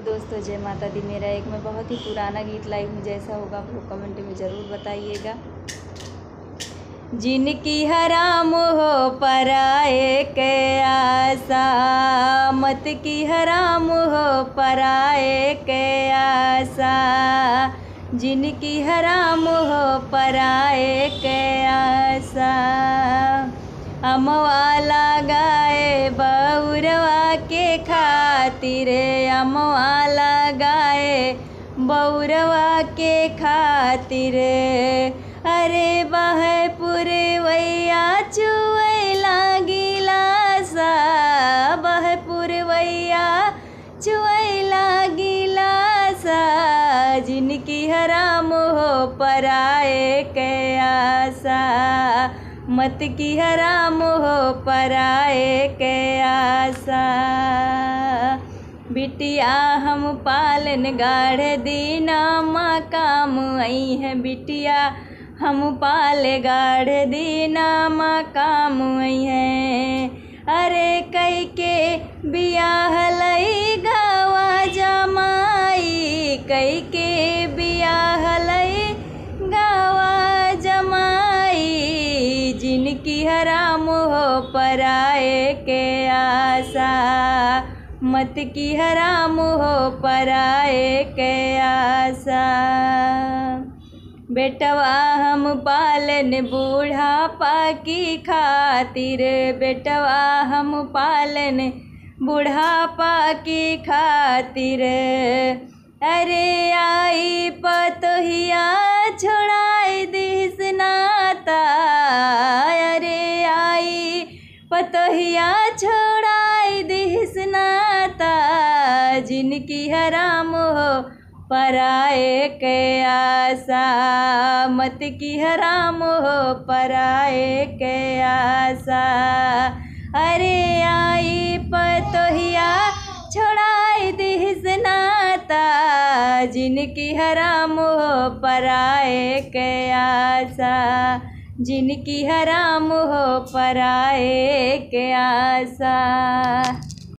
दोस्तों, जय माता दी। मेरा एक मैं बहुत ही पुराना गीत लाई हूँ, जैसा होगा आप लोग कमेंट में ज़रूर बताइएगा। जिनकी हराम हो पराए के आशा, मत की हराम हो पराए के आशा। जिनकी हराम हो पराए के आशा। अमवाला गाए बउरवा के खातिर, अमवाला गाए बउरवा के खातिर। अरे बहे पुरवैया चुवैला गिलासा, बहे पुरवैया चुवैला गिलासा। जिनकी हराम हो पराए के आशा, मत की हराम हो पराए के आशा। बिटिया हम पालन गाढ़ दीना माँ काम आई है, बिटिया हम पाले गाढ़ दीना माँ काम आई है। अरे कई के बियाह लई गावा जमाई, कई के बियाह लई गावा जमाई। जिनकी हराम हो पराए के आशा, मत की हराम हो पराए के आशा। बेटवा हम पालन बूढ़ापा की खातिर, बेटवा हम पालन बूढ़ापा की खातिर। अरे आई पतोहिया छोड़ाई दिस नाता, अरे आई पतोहिया छोड़ाई दिस नाता। जिनकी हराम हो पराए के आशा, मत की हराम हो पराए के आशा। अरे आई पतोहिया छोड़ाई दिस नाता। जिनकी हराम हो पराए के आशा, जिनकी हराम हो पराए के आशा।